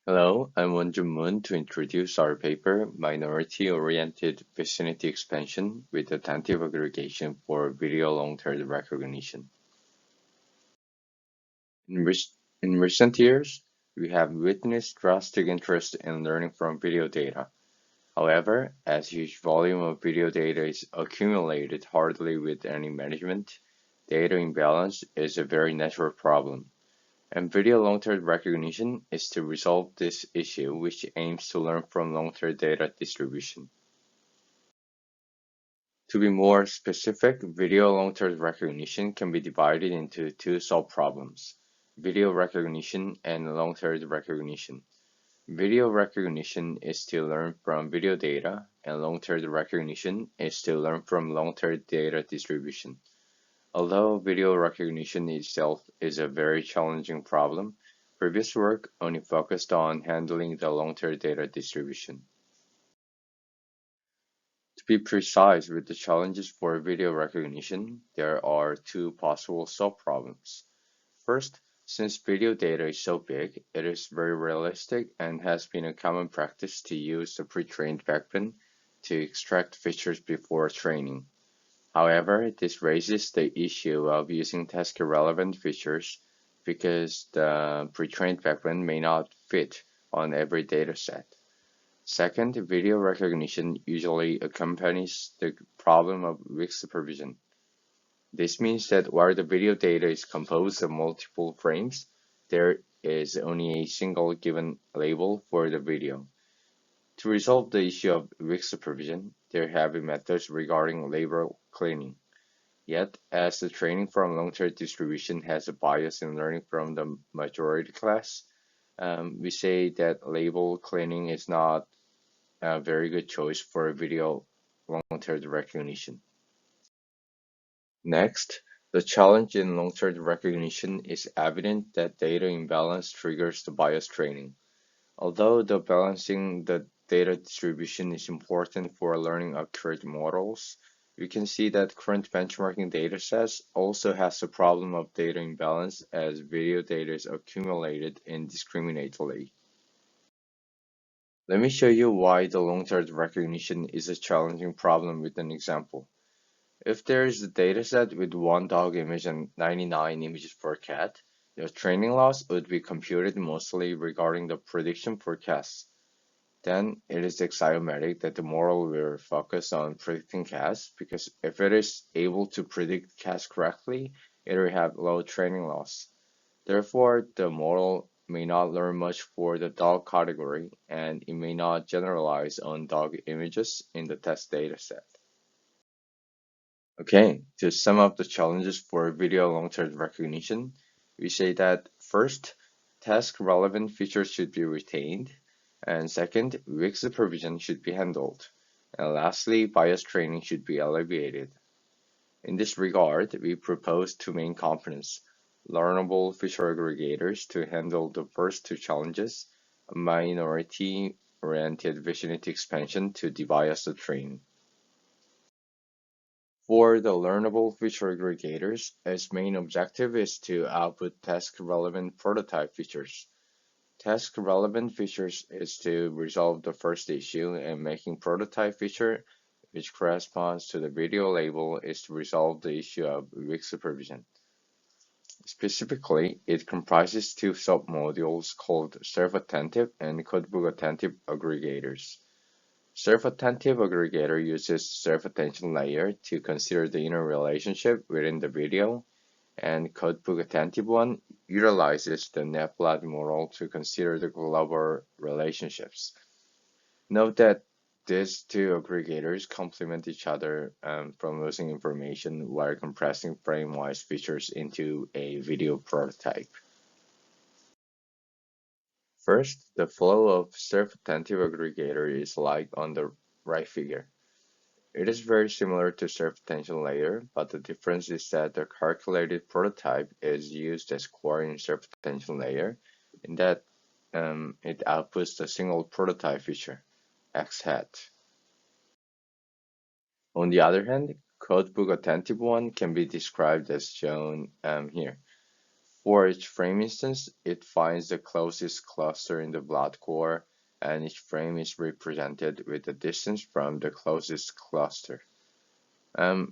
Hello, I'm Wonjun Moon to introduce our paper, Minority-Oriented Vicinity Expansion with Attentive Aggregation for Video Long-Term Recognition. In, rec in recent years, we have witnessed drastic interest in learning from video data. However, as huge volume of video data is accumulated hardly with any management, data imbalance is a very natural problem. And video long-term recognition is to resolve this issue, which aims to learn from long-term data distribution. To be more specific, video long-term recognition can be divided into two sub-problems: video recognition and long-term recognition. Video recognition is to learn from video data, and long-term recognition is to learn from long-term data distribution. Although video recognition itself is a very challenging problem, previous work only focused on handling the long-term data distribution. To be precise with the challenges for video recognition, there are two possible sub-problems. First, since video data is so big, it is very realistic and has been a common practice to use the pre-trained backbone to extract features before training. However, this raises the issue of using task-relevant features because the pre-trained backbone may not fit on every dataset. Second, video recognition usually accompanies the problem of weak supervision. This means that while the video data is composed of multiple frames, there is only a single given label for the video. To resolve the issue of weak supervision, there have been methods regarding label cleaning. Yet, as the training from long-term distribution has a bias in learning from the majority class, we say that label cleaning is not a very good choice for video long-term recognition. Next, the challenge in long-term recognition is evident that data imbalance triggers the bias training. Although the balancing the data distribution is important for learning accurate models, we can see that current benchmarking datasets also has the problem of data imbalance as video data is accumulated indiscriminately. Let me show you why the long-term recognition is a challenging problem with an example. If there is a dataset with one dog image and 99 images for a cat, the training loss would be computed mostly regarding the prediction forecasts. Then it is axiomatic that the model will focus on predicting cats because if it is able to predict cats correctly, it will have low training loss. Therefore, the model may not learn much for the dog category and it may not generalize on dog images in the test dataset. Okay, to sum up the challenges for video long-term recognition, we say that first, task-relevant features should be retained, and second, weak supervision should be handled, and lastly, bias training should be alleviated. In this regard, we propose two main components: learnable feature aggregators to handle the first two challenges, a minority-oriented vicinity expansion to debias the training. For the learnable feature aggregators, its main objective is to output task-relevant prototype features. Task-relevant features is to resolve the first issue, and making prototype feature, which corresponds to the video label, is to resolve the issue of weak supervision. Specifically, it comprises two submodules called self-attentive and codebook-attentive aggregators. Self-attentive aggregator uses self-attention layer to consider the inner relationship within the video, and codebook attentive one utilizes the NetBlot model to consider the global relationships. Note that these two aggregators complement each other from losing information while compressing frame-wise features into a video prototype. First, the flow of self-attentive aggregator is like on the right figure. It is very similar to self-attention layer, but the difference is that the calculated prototype is used as core in self-attention layer, in that it outputs the single prototype feature, X hat. On the other hand, codebook attentive one can be described as shown here. For each frame instance, it finds the closest cluster in the blood core, and each frame is represented with the distance from the closest cluster.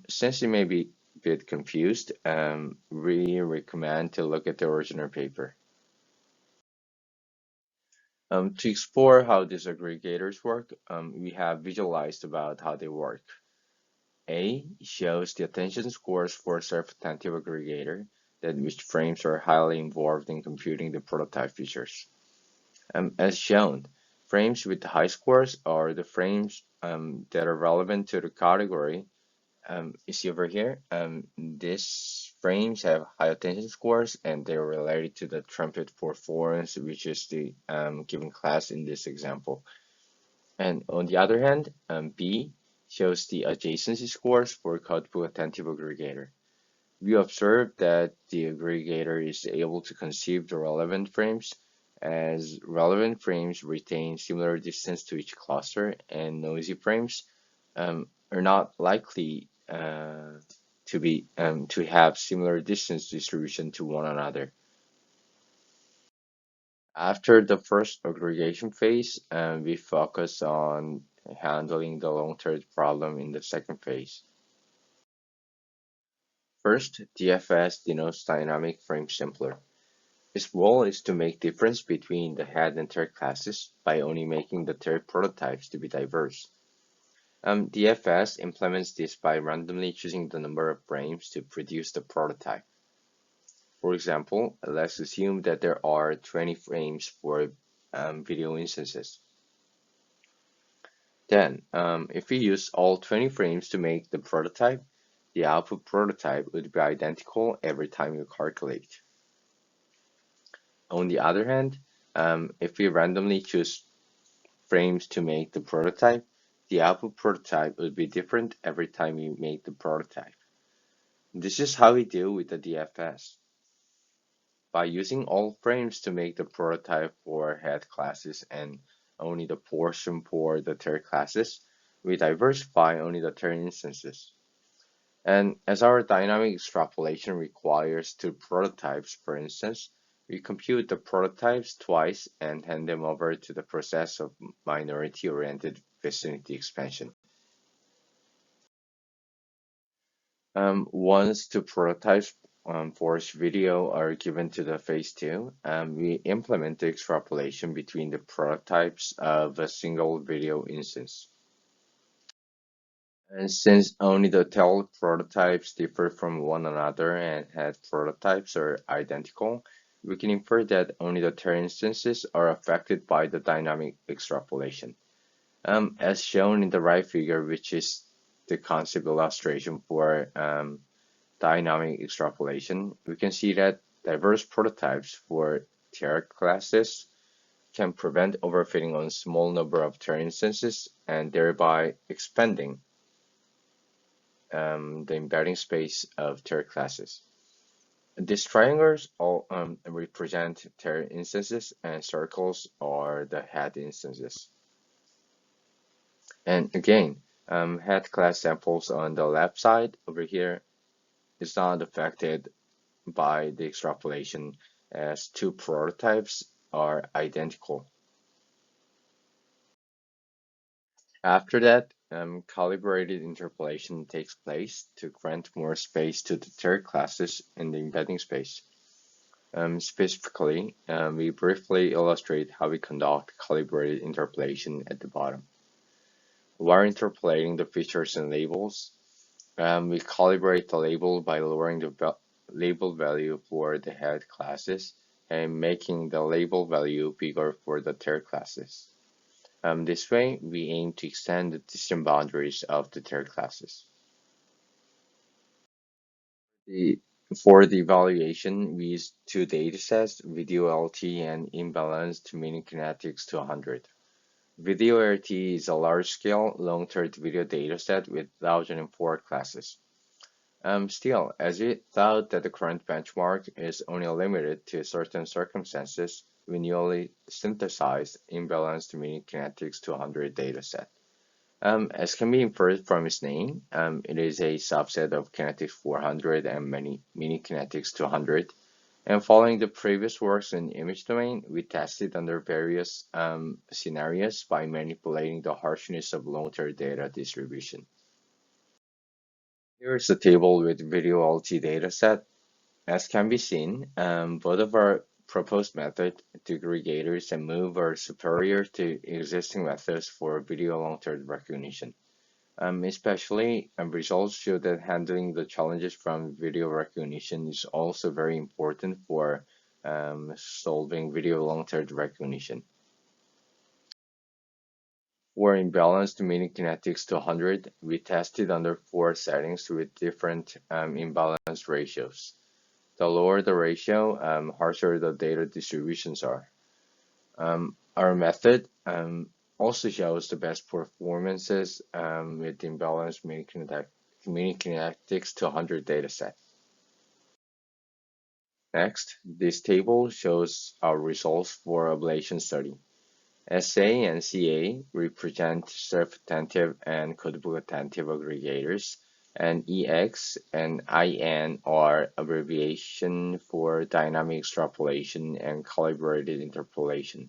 Since you may be a bit confused, we recommend to look at the original paper. To explore how these aggregators work, we have visualized about how they work. A shows the attention scores for self-attentive aggregator, that which frames are highly involved in computing the prototype features. As shown, frames with high scores are the frames that are relevant to the category. You see over here, these frames have high attention scores and they're related to the trumpet performance, which is the given class in this example. And on the other hand, B shows the adjacency scores for codebook attentive aggregator. We observe that the aggregator is able to conceive the relevant frames as relevant frames retain similar distance to each cluster, and noisy frames are not likely to have similar distance distribution to one another. After the first aggregation phase, we focus on handling the long-term problem in the second phase. First, DFS denotes dynamic frame sampler. Its role is to make difference between the head and tail classes by only making the tail prototypes to be diverse. DFS implements this by randomly choosing the number of frames to produce the prototype. For example, let's assume that there are 20 frames for video instances. Then, if we use all 20 frames to make the prototype, the output prototype would be identical every time you calculate. On the other hand, if we randomly choose frames to make the prototype, the output prototype would be different every time you make the prototype. This is how we deal with the DFS. By using all frames to make the prototype for head classes and only the portion for the tail classes, we diversify only the tail instances. And as our dynamic extrapolation requires two prototypes per instance, we compute the prototypes twice and hand them over to the process of minority-oriented vicinity expansion. Once two prototypes for each video are given to the phase 2, we implement the extrapolation between the prototypes of a single video instance. And since only the tail prototypes differ from one another and head prototypes are identical, we can infer that only the tail instances are affected by the dynamic extrapolation. As shown in the right figure, which is the concept illustration for dynamic extrapolation, we can see that diverse prototypes for tail classes can prevent overfitting on small number of tail instances and thereby expanding the embedding space of tail classes. These triangles all represent tail instances and circles are the head instances. And again, head class samples on the left side over here is not affected by the extrapolation as two prototypes are identical. After that, calibrated interpolation takes place to grant more space to the tail classes in the embedding space. Specifically, we briefly illustrate how we conduct calibrated interpolation at the bottom. While interpolating the features and labels, we calibrate the label by lowering the label value for the head classes and making the label value bigger for the tail classes. This way, we aim to extend the distance boundaries of the tail classes. For the evaluation, we use two datasets, video LT and imbalanced mini kinetics to 100. Video LT is a large-scale, long-term video dataset with 1004 classes. Still, as we thought that the current benchmark is only limited to certain circumstances, we newly synthesized imbalanced mini kinetics to 100 dataset. As can be inferred from its name, it is a subset of kinetics 400 and mini kinetics 200. And following the previous works in image domain, we tested under various scenarios by manipulating the harshness of long-term data distribution. Here is a table with video LT dataset. As can be seen, both of our proposed method, aggregators and move, are superior to existing methods for video long-term recognition. Especially, results show that handling the challenges from video recognition is also very important for solving video long-term recognition. For imbalanced meaning kinetics to 100, we tested under 4 settings with different imbalance ratios. The lower the ratio, harsher the data distributions are. Our method also shows the best performances with imbalanced meaning kinetics to 100 dataset. Next, this table shows our results for ablation study. SA and CA represent self-attentive and codebook attentive aggregators, and EX and IN are abbreviation for dynamic extrapolation and calibrated interpolation.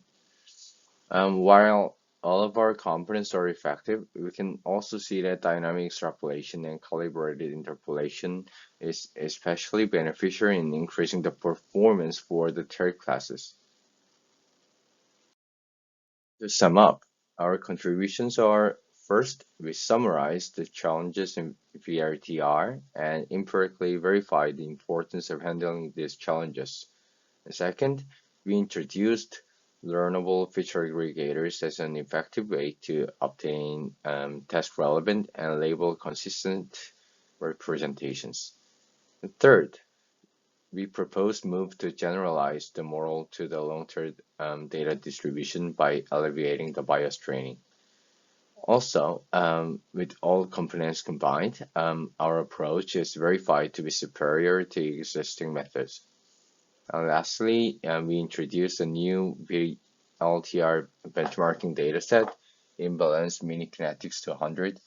While all of our components are effective, we can also see that dynamic extrapolation and calibrated interpolation is especially beneficial in increasing the performance for the third classes. To sum up, our contributions are: first, we summarize the challenges in VRTR and empirically verify the importance of handling these challenges. And second, we introduced learnable feature aggregators as an effective way to obtain test relevant and label consistent representations. And third, we proposed move to generalize the model to the long-term data distribution by alleviating the bias training. Also, with all components combined, our approach is verified to be superior to existing methods. And lastly, we introduced a new VLTR benchmarking dataset, imbalanced mini kinetics to 100,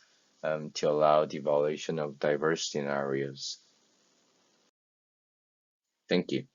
to allow the evaluation of diverse scenarios. Thank you.